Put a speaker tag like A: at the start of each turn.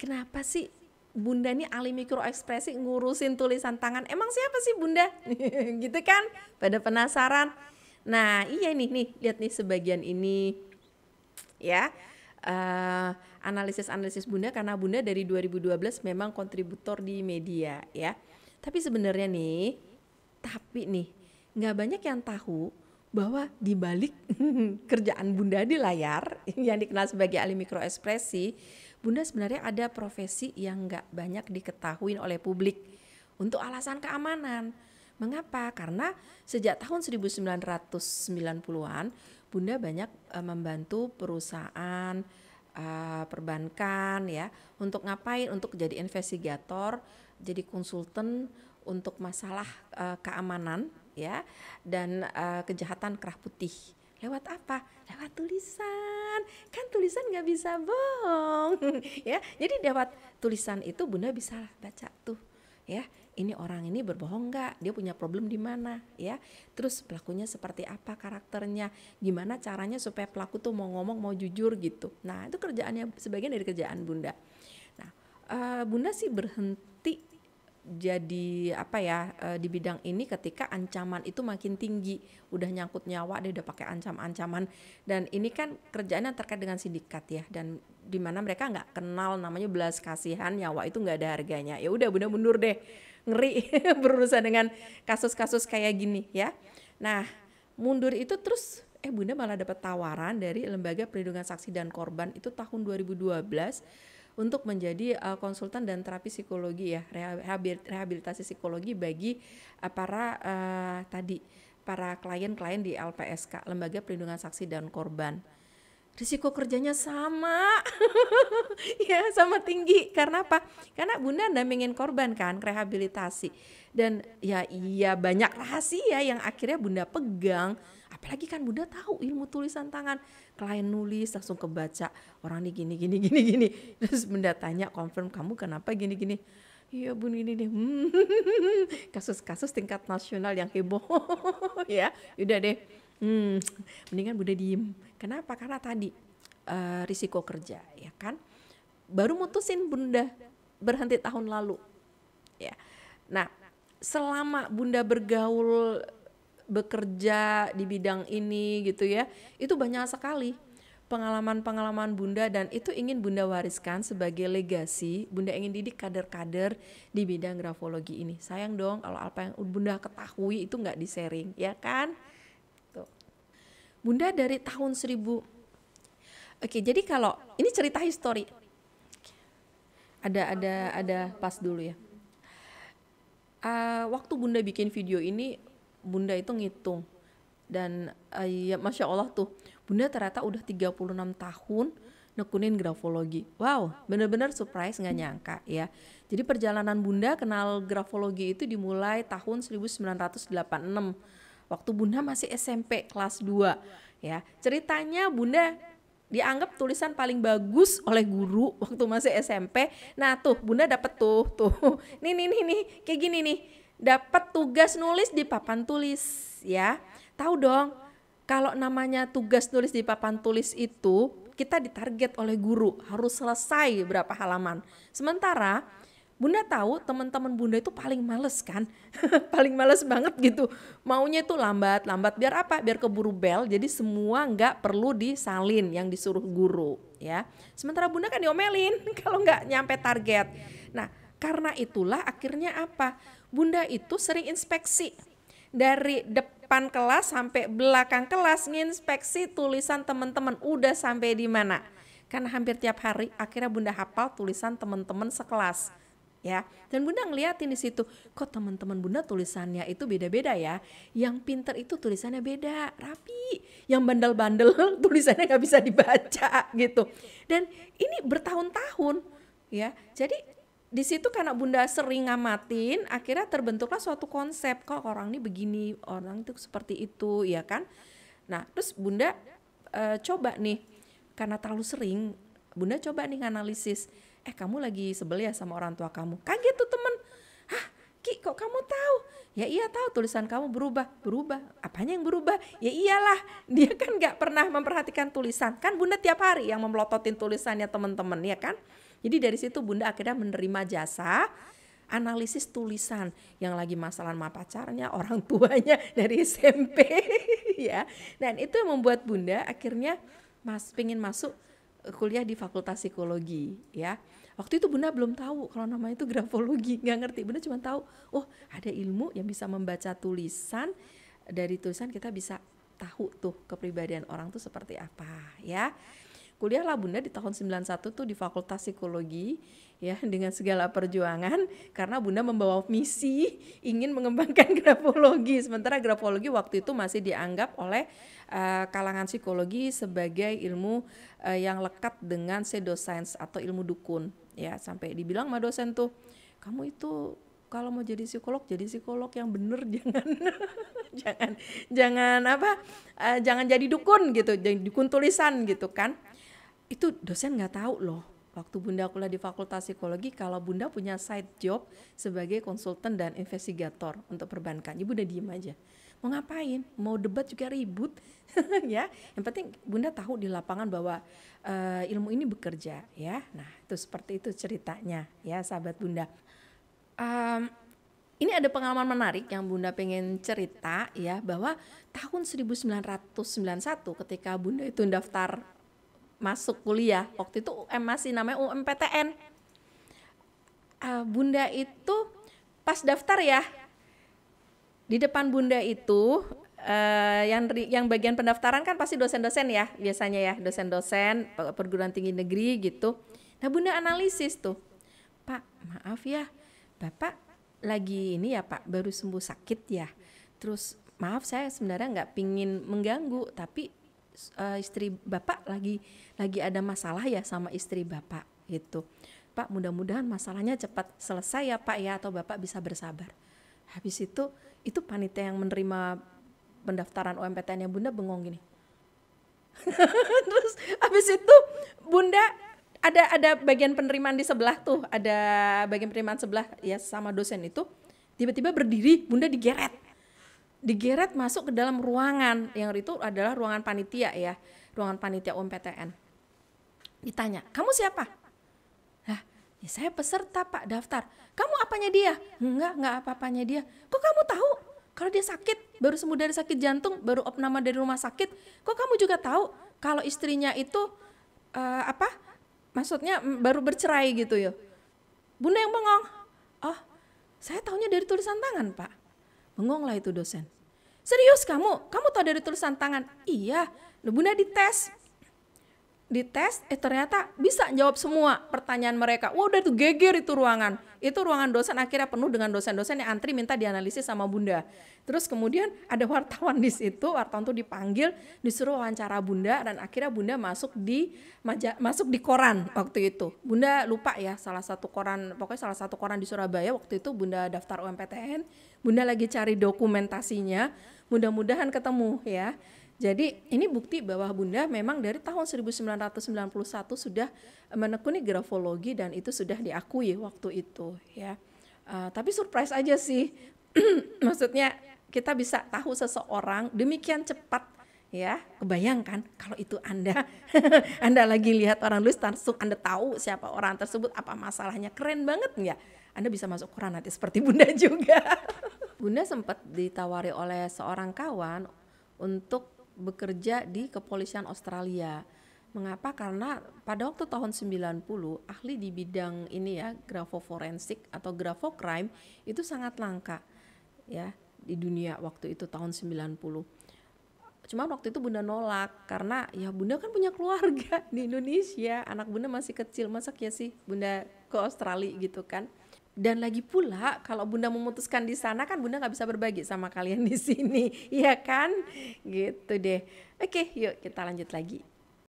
A: kenapa sih Bunda nih ahli mikroekspresi ngurusin tulisan tangan? Emang siapa sih Bunda? Gitu kan? Pada penasaran. Nah iya nih lihat nih sebagian ini ya. Analisis Bunda, karena Bunda dari 2012 memang kontributor di media ya. Tapi sebenarnya nih, nggak banyak yang tahu bahwa di balik kerjaan Bunda di layar yang dikenal sebagai ahli mikroekspresi, Bunda sebenarnya ada profesi yang nggak banyak diketahui oleh publik untuk alasan keamanan. Mengapa? Karena sejak tahun 1990-an Bunda banyak membantu perusahaan perbankan ya, untuk ngapain? Untuk jadi investigator, jadi konsultan untuk masalah keamanan ya, dan kejahatan kerah putih. Lewat apa? Lewat tulisan. Kan tulisan nggak bisa bohong ya. Jadi lewat tulisan itu Bunda bisa baca tuh ya, ini orang ini berbohong nggak, dia punya problem di mana ya, terus pelakunya seperti apa karakternya, gimana caranya supaya pelaku tuh mau ngomong, mau jujur gitu. Nah itu kerjaannya, sebagian dari kerjaan Bunda. Nah Bunda sih berhenti jadi di bidang ini ketika ancaman itu makin tinggi, udah nyangkut nyawa, dia udah pakai ancam-ancaman, dan ini kan kerjaannya terkait dengan sindikat ya, dan dimana mereka nggak kenal namanya belas kasihan, nyawa itu nggak ada harganya. Ya udah Bunda mundur deh, ngeri berurusan dengan kasus-kasus kayak gini ya. Nah mundur itu terus Bunda malah dapat tawaran dari Lembaga Perlindungan Saksi dan Korban itu tahun 2012 untuk menjadi konsultan dan terapi psikologi ya, rehabilitasi psikologi bagi para klien-klien di LPSK, Lembaga Perlindungan Saksi dan Korban. Risiko kerjanya sama ya, sama tinggi. Karena apa? Karena Bunda dampingin korban kan, rehabilitasi, dan ya iya banyak rahasia yang akhirnya Bunda pegang. Apalagi kan Bunda tahu ilmu tulisan tangan, klien nulis langsung kebaca, orang ini gini. Terus Bunda tanya, confirm, kamu kenapa gini. Iya Bun ini deh, kasus-kasus tingkat nasional yang heboh ya. Udah deh, mendingan Bunda diem. Kenapa? Karena tadi risiko kerja ya kan. Baru mutusin Bunda berhenti tahun lalu ya. Nah selama Bunda bergaul, bekerja di bidang ini gitu ya, itu banyak sekali pengalaman-pengalaman Bunda, dan itu ingin Bunda wariskan sebagai legasi. Bunda ingin didik kader-kader di bidang grafologi ini. Sayang dong kalau apa yang Bunda ketahui itu nggak di-sharing ya kan. Tuh. Bunda dari tahun 1000. Oke, jadi kalau ini cerita histori. Ada pas dulu ya. Waktu Bunda bikin video ini, Bunda itu ngitung, dan ya Masya Allah tuh, Bunda ternyata udah 36 tahun nekunin grafologi. Wow, bener-bener surprise, nggak nyangka ya. Jadi perjalanan Bunda kenal grafologi itu dimulai tahun 1986, waktu Bunda masih SMP kelas 2 ya. Ceritanya Bunda dianggap tulisan paling bagus oleh guru waktu masih SMP. Nah tuh Bunda dapet tuh nih kayak gini nih, dapat tugas nulis di papan tulis ya. Tahu dong kalau namanya tugas nulis di papan tulis itu kita ditarget oleh guru harus selesai berapa halaman. Sementara Bunda tahu teman-teman Bunda itu paling males kan, paling males banget gitu. Maunya itu lambat, biar apa? Biar keburu bel, jadi semua nggak perlu disalin yang disuruh guru ya. Sementara Bunda kan diomelin kalau nggak nyampe target. Nah karena itulah akhirnya apa? Bunda itu sering inspeksi. Dari depan kelas sampai belakang kelas, nginspeksi tulisan teman-teman udah sampai di mana. Karena hampir tiap hari akhirnya Bunda hafal tulisan teman-teman sekelas. Ya, dan Bunda ngeliatin di situ, kok teman-teman Bunda tulisannya itu beda-beda ya. Yang pinter itu tulisannya beda, rapi. Yang bandel-bandel tulisannya nggak bisa dibaca gitu. Dan ini bertahun-tahun ya. Jadi di situ karena Bunda sering ngamatin, akhirnya terbentuklah suatu konsep, kok orang ini begini, orang itu seperti itu ya kan. Nah terus Bunda coba nih, karena terlalu sering, Bunda coba nih nganalisis. Kamu lagi sebel ya sama orang tua kamu? Kaget tuh temen. Hah Ki, kok kamu tahu? Ya iya tahu, tulisan kamu berubah. Apanya yang berubah? Ya iyalah, dia kan gak pernah memperhatikan tulisan. Kan Bunda tiap hari yang memelototin tulisannya teman-teman ya kan. Jadi dari situ Bunda akhirnya menerima jasa analisis tulisan yang lagi masalah sama pacarnya, orang tuanya dari SMP ya. Dan itu yang membuat Bunda akhirnya pengen masuk kuliah di Fakultas Psikologi ya. Waktu itu Bunda belum tahu kalau namanya itu grafologi, nggak ngerti. Bunda cuma tahu, oh ada ilmu yang bisa membaca tulisan, dari tulisan kita bisa tahu tuh kepribadian orang tuh seperti apa ya. Kuliahlah Bunda di tahun 91 tuh di Fakultas Psikologi ya, dengan segala perjuangan karena Bunda membawa misi ingin mengembangkan grafologi. Sementara grafologi waktu itu masih dianggap oleh kalangan psikologi sebagai ilmu yang lekat dengan pseudoscience atau ilmu dukun ya. Sampai dibilang sama dosen tuh, kamu itu kalau mau jadi psikolog yang bener, jangan jadi dukun gitu, jadi dukun tulisan gitu kan. Itu dosen nggak tahu loh waktu Bunda kuliah di Fakultas Psikologi kalau Bunda punya side job sebagai konsultan dan investigator untuk perbankan. Ibu udah diem aja, mau ngapain, mau debat juga ribut ya. Yang penting Bunda tahu di lapangan bahwa ilmu ini bekerja ya. Nah itu seperti itu ceritanya ya sahabat Bunda. Ini ada pengalaman menarik yang Bunda pengen cerita ya, bahwa tahun 1991 ketika Bunda itu daftar masuk kuliah, waktu itu masih namanya UMPTN. Bunda itu pas daftar ya, di depan Bunda itu yang bagian pendaftaran kan pasti dosen-dosen ya biasanya ya, dosen-dosen perguruan tinggi negeri gitu. Nah Bunda analisis tuh, Pak maaf ya Bapak lagi ini ya Pak, baru sembuh sakit ya, terus maaf saya sebenarnya nggak pingin mengganggu, tapi istri Bapak lagi ada masalah ya sama istri Bapak gitu. Pak mudah-mudahan masalahnya cepat selesai ya Pak ya, atau Bapak bisa bersabar. Habis itu panitia yang menerima pendaftaran UMPTN yang Bunda bengong gini. Terus habis itu Bunda ada bagian penerimaan di sebelah tuh, ada bagian penerimaan sebelah ya sama dosen itu, tiba-tiba berdiri, Bunda digeret masuk ke dalam ruangan, yang itu adalah ruangan panitia ya, ruangan panitia UMPTN. Ditanya, kamu siapa? Nah, ya saya peserta Pak, daftar. Kamu apanya dia? Enggak apa-apanya dia. Kok kamu tahu kalau dia sakit, baru sembuh dari sakit jantung, baru opname dari rumah sakit? Kok kamu juga tahu kalau istrinya itu maksudnya baru bercerai gitu ya? Bunda yang bengong. Oh, saya taunya dari tulisan tangan Pak. Bengong lah itu dosen. Serius kamu tahu dari tulisan tangan? Iya. Bunda dites ternyata bisa jawab semua pertanyaan mereka. Wah udah tuh geger itu ruangan dosen, akhirnya penuh dengan dosen-dosen yang antri minta dianalisis sama Bunda. Terus kemudian ada wartawan di situ, wartawan tuh dipanggil, disuruh wawancara Bunda, dan akhirnya Bunda masuk di koran waktu itu. Bunda lupa ya salah satu koran di Surabaya waktu itu. Bunda daftar UMPTN, Bunda lagi cari dokumentasinya, mudah-mudahan ketemu ya. Jadi ini bukti bahwa Bunda memang dari tahun 1991 sudah menekuni grafologi, dan itu sudah diakui waktu itu ya. Tapi surprise aja sih, maksudnya kita bisa tahu seseorang demikian cepat ya. Kebayangkan kalau itu Anda Anda lagi lihat orang nulis, langsung Anda tahu siapa orang tersebut, apa masalahnya. Keren banget nggak? Anda bisa masuk koran nanti seperti Bunda juga. Bunda sempat ditawari oleh seorang kawan untuk bekerja di kepolisian Australia. Mengapa? Karena pada waktu tahun 90 ahli di bidang ini ya, grafoforensik atau grafocrime itu sangat langka ya di dunia waktu itu tahun 90. Cuma waktu itu Bunda nolak karena ya Bunda kan punya keluarga di Indonesia, anak Bunda masih kecil, masa ya sih Bunda ke Australia gitu kan. Dan lagi pula kalau Bunda memutuskan di sana kan Bunda nggak bisa berbagi sama kalian di sini, iya kan? Gitu deh. Oke, yuk kita lanjut lagi.